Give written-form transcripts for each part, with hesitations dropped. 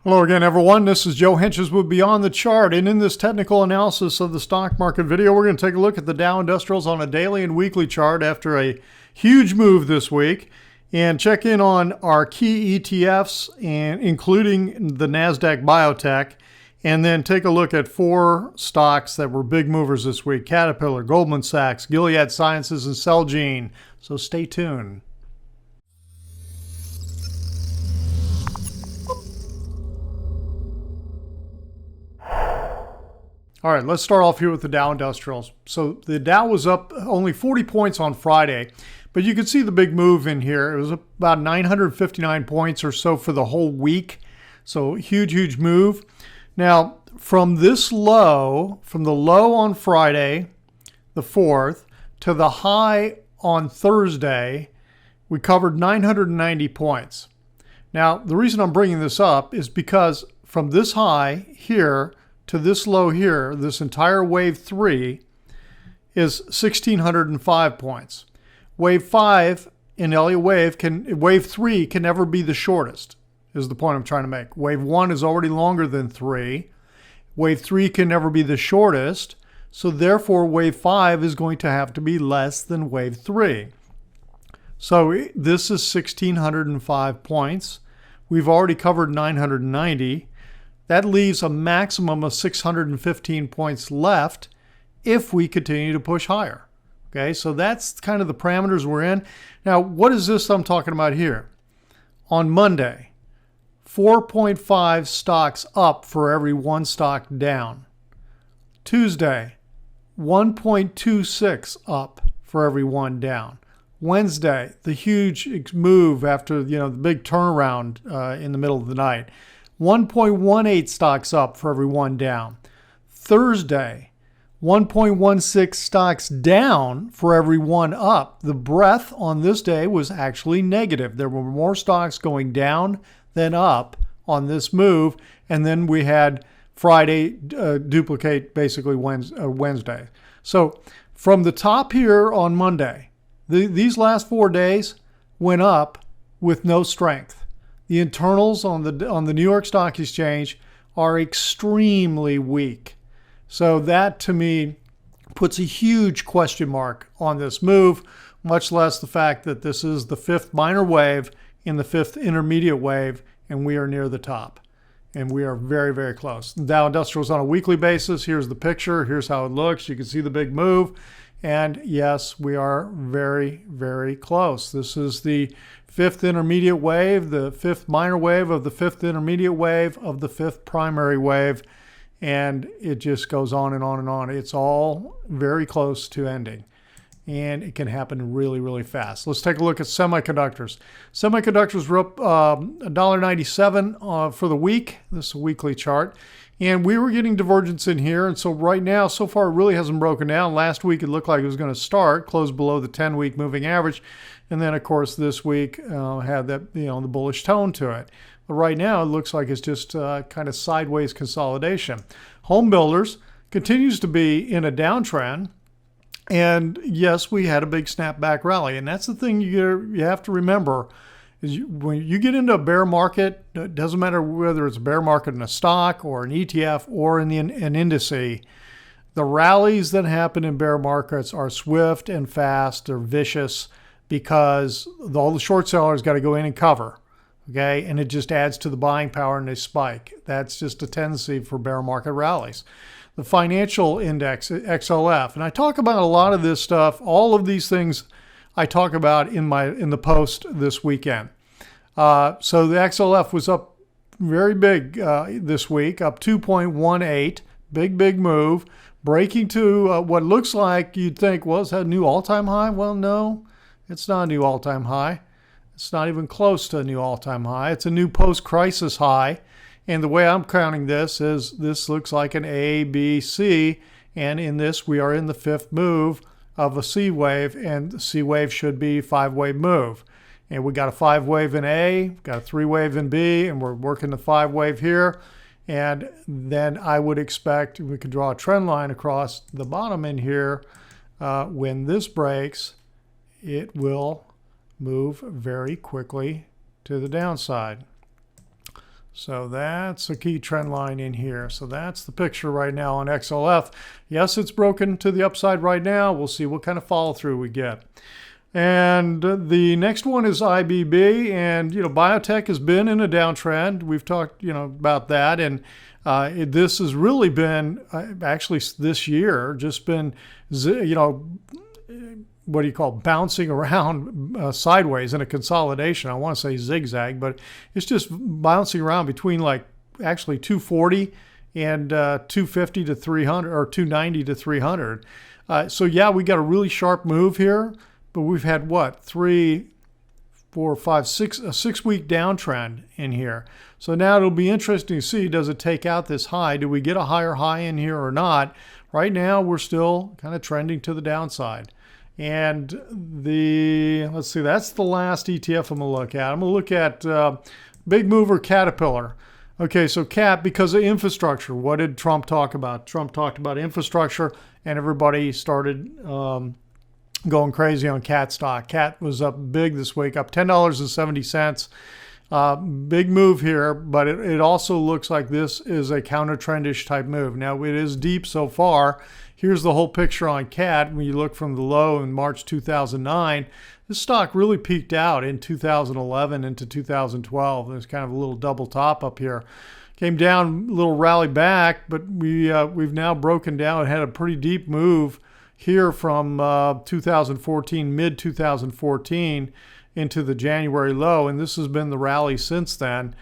Hello again, everyone. This is Joe Hentges with Beyond the Chart, and in this technical analysis of the stock market video, we're going to take a look at the Dow Industrials on a daily and weekly chart after a huge move this week, and check in on our key ETFs, and including the NASDAQ Biotech, and then take a look at four stocks that were big movers this week: Caterpillar, Goldman Sachs, Gilead Sciences, and Celgene. So stay tuned. All right, let's start off here with the Dow Industrials. So the Dow was up only 40 points on Friday, but you can see the big move in here. It was about 959 points or so for the whole week. So huge move. Now, from this low, from the low on Friday, the 4th, to the high on Thursday, we covered 990 points. Now, the reason I'm bringing this up is because from this high here to this low here, this entire wave 3 is 1,605 points. Wave 5 in Elliott wave 3 can never be the shortest, is the point I'm trying to make. Wave 1 is already longer than 3. Wave 3 can never be the shortest, so therefore wave 5 is going to have to be less than wave 3. So this is 1,605 points. We've already covered 990. That leaves a maximum of 615 points left if we continue to push higher. Okay, so that's kind of the parameters we're in. Now, what is this I'm talking about here? On Monday, 4.5 stocks up for every one stock down. Tuesday, 1.26 up for every one down. Wednesday, the huge move after the big turnaround in the middle of the night. 1.18 stocks up for every one down. Thursday, 1.16 stocks down for every one up. The breadth on this day was actually negative. There were more stocks going down than up on this move. And then we had Friday duplicate basically Wednesday. So from the top here on Monday, these last 4 days went up with no strength. The internals on the New York Stock Exchange are extremely weak. So that, to me, puts a huge question mark on this move, much less the fact that this is the fifth minor wave in the fifth intermediate wave, and we are near the top. And we are very close. The Dow Industrials on a weekly basis. Here's the picture. Here's how it looks. You can see the big move. And yes, we are very close. This is the fifth intermediate wave, the fifth minor wave of the fifth intermediate wave of the fifth primary wave. And it just goes on and on and on. It's all very close to ending. And it can happen really fast. Let's take a look at semiconductors. Semiconductors were up $1.97 for the week. This is a weekly chart. And we were getting divergence in here. And so right now, so far, it really hasn't broken down. Last week, it looked like it was going to start, close below the 10-week moving average. And then, of course, this week had that, the bullish tone to it. But right now, it looks like it's just kind of sideways consolidation. Home builders continues to be in a downtrend. And yes, we had a big snapback rally. And that's the thing you have to remember. When you get into a bear market, it doesn't matter whether it's a bear market in a stock or an ETF or in an indice, the rallies that happen in bear markets are swift and fast. They're vicious because all the short sellers got to go in and cover. Okay, and it just adds to the buying power and they spike. That's just a tendency for bear market rallies. The financial index, XLF, and I talk about a lot of this stuff, all of these things I talk about in the post this weekend. So the XLF was up very big this week, up 2.18, big move, breaking to what looks like you'd think, well, is that a new all-time high? Well, no, it's not a new all-time high. It's not even close to a new all-time high. It's a new post-crisis high. And the way I'm counting this is this looks like an A, B, C, and in this we are in the fifth move of a C wave, and the C wave should be 5-wave move. And we got a 5-wave in A, got a 3-wave in B, and we're working the 5-wave here. And then I would expect we could draw a trend line across the bottom in here. When this breaks, it will move very quickly to the downside. So that's a key trend line in here. So that's the picture right now on XLF. Yes, it's broken to the upside right now. We'll see what kind of follow through we get. And the next one is IBB, and biotech has been in a downtrend. We've talked about that, and this has really been actually this year just been what do you call bouncing around sideways in a consolidation. I want to say zigzag, but it's just bouncing around between like actually 240 and 250 to 300 or 290 to 300. So yeah, we got a really sharp move here. But we've had what, 3, 4, 5, 6, a 6-week downtrend in here. So now it'll be interesting to see, does it take out this high? Do we get a higher high in here or not? Right now, we're still kind of trending to the downside. And let's see, that's the last ETF I'm going to look at. I'm going to look at big mover Caterpillar. Okay, so CAT, because of infrastructure, what did Trump talk about? Trump talked about infrastructure, and everybody started going crazy on CAT stock. CAT was up big this week, up $10.70. Big move here, but it also looks like this is a counter-trendish type move. Now, it is deep so far. Here's the whole picture on CAT. When you look from the low in March 2009, this stock really peaked out in 2011 into 2012. There's kind of a little double top up here. Came down, a little rally back, but we've now broken down and had a pretty deep move here from 2014, mid-2014 into the January low, and this has been the rally since then.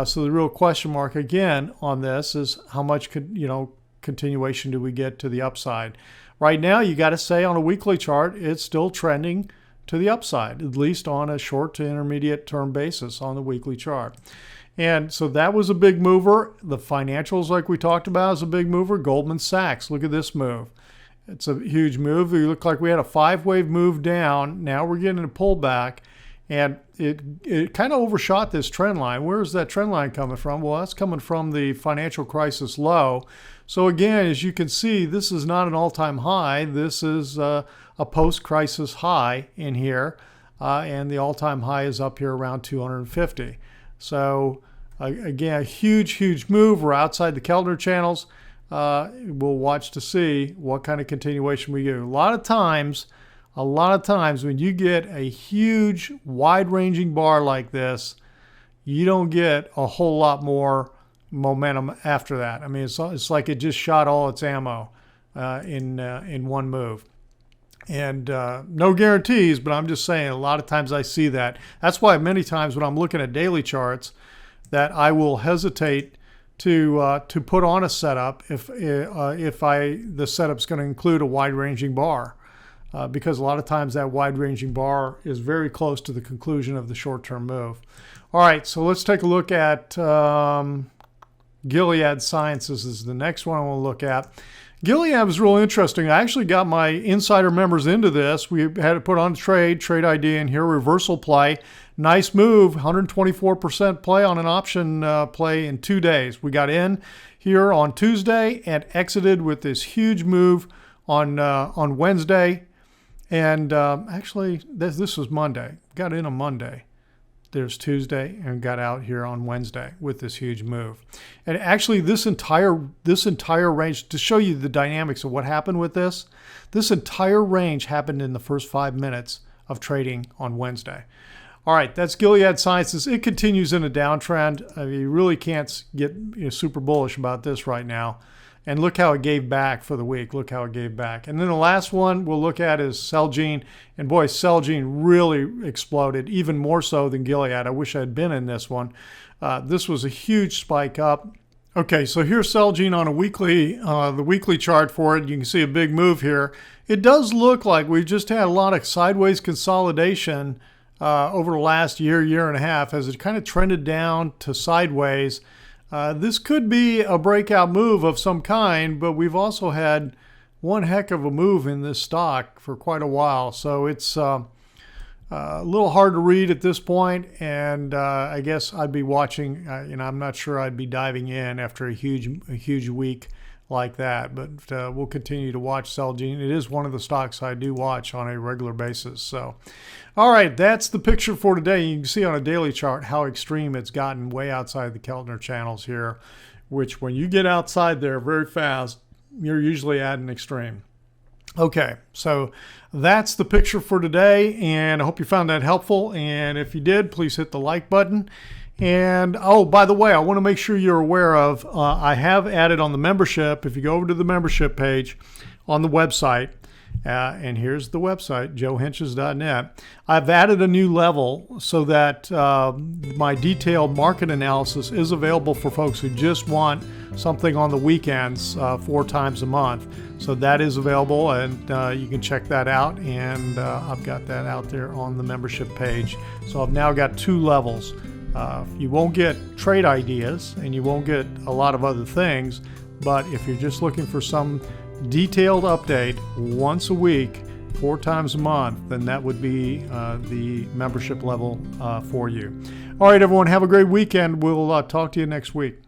So the real question mark again on this is how much continuation do we get to the upside? Right now, you got to say on a weekly chart, it's still trending to the upside, at least on a short to intermediate term basis on the weekly chart. And so that was a big mover. The financials, like we talked about, is a big mover. Goldman Sachs, look at this move. It's a huge move. It looked like we had a 5-wave move down. Now we're getting a pullback, and it kind of overshot this trend line. Where is that trend line coming from? Well, that's coming from the financial crisis low. So again, as you can see, this is not an all-time high. This is a post-crisis high in here, and the all-time high is up here around 250. So again, a huge move. We're outside the Keltner channels. We'll watch to see what kind of continuation we get. A lot of times when you get a huge wide-ranging bar like this, you don't get a whole lot more momentum after that. I mean, it's like it just shot all its ammo in one move. And no guarantees, but I'm just saying a lot of times I see that. That's why many times when I'm looking at daily charts that I will hesitate to put on a setup if the setup's going to include a wide-ranging bar, because a lot of times that wide-ranging bar is very close to the conclusion of the short-term move. All right, so let's take a look at Gilead Sciences is the next one I want to look at. Gilead was real interesting. I actually got my insider members into this. We had to put on trade ID in here, reversal play. Nice move, 124% play on an option play in 2 days. We got in here on Tuesday and exited with this huge move on Wednesday. And actually, this was Monday. Got in on Monday. There's Tuesday and got out here on Wednesday with this huge move. And actually this entire range, to show you the dynamics of what happened with this entire range happened in the first 5 minutes of trading on Wednesday. All right, that's Gilead Sciences. It continues in a downtrend. I mean, you really can't get super bullish about this right now. And look how it gave back for the week. Look how it gave back. And then the last one we'll look at is Celgene. And boy, Celgene really exploded, even more so than Gilead. I wish I had been in this one. This was a huge spike up. Okay, so here's Celgene on the weekly chart for it. You can see a big move here. It does look like we've just had a lot of sideways consolidation over the last year and a half as it kind of trended down to sideways. This could be a breakout move of some kind, but we've also had one heck of a move in this stock for quite a while. So it's a little hard to read at this point, and I guess I'd be watching. I'm not sure I'd be diving in after a huge week like that. But we'll continue to watch Celgene. It is one of the stocks I do watch on a regular basis. So, all right, that's the picture for today. You can see on a daily chart how extreme it's gotten way outside the Keltner channels here, which when you get outside there very fast, you're usually at an extreme. Okay, so that's the picture for today, and I hope you found that helpful. And if you did, please hit the like button. And oh, by the way, I want to make sure you're aware of, I have added on the membership, if you go over to the membership page on the website, and here's the website, joehentges.net, I've added a new level so that my detailed market analysis is available for folks who just want something on the weekends 4 times a month. So that is available, and you can check that out, and I've got that out there on the membership page. So I've now got 2 levels. You won't get trade ideas and you won't get a lot of other things, but if you're just looking for some detailed update once a week, 4 times a month, then that would be the membership level for you. All right, everyone, have a great weekend. We'll talk to you next week.